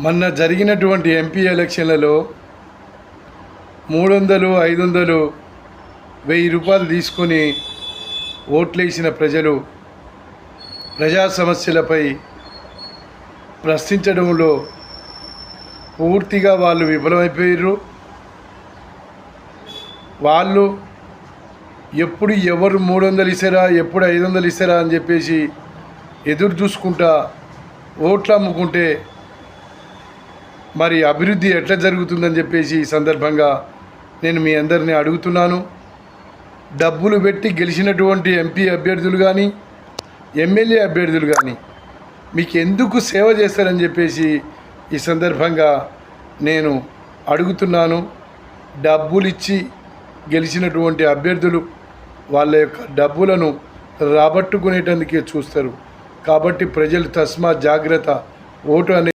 మొన్న జరిగినటువంటి ఎంపీ ఎలక్షన్లలో 300, 500, 1000 రూపాయలు తీసుకొని ఓట్లేసిన ప్రజలు ప్రజా సమస్యలపై ప్రశ్నించడంలో పూర్తిగా వాళ్ళు విఫలమైపోయారు. వాళ్ళు ఎప్పుడు ఎవరు 300 ఇస్తారా, ఎప్పుడు 500 ఇస్తారా అని చెప్పేసి ఎదురు చూసుకుంటా ఓట్లు అమ్ముకుంటే మరి అభివృద్ధి ఎట్లా జరుగుతుందని చెప్పేసి ఈ సందర్భంగా నేను మీ అందరినీ అడుగుతున్నాను. డబ్బులు పెట్టి గెలిచినటువంటి ఎంపీ అభ్యర్థులు కానీ ఎమ్మెల్యే అభ్యర్థులు కానీ మీకు ఎందుకు సేవ చేస్తారని చెప్పేసి ఈ సందర్భంగా నేను అడుగుతున్నాను. డబ్బులు ఇచ్చి గెలిచినటువంటి అభ్యర్థులు వాళ్ళ యొక్క డబ్బులను రాబట్టుకునేటందుకే చూస్తారు. కాబట్టి ప్రజలు తస్మాత్ జాగ్రత్త. ఓటు అనేది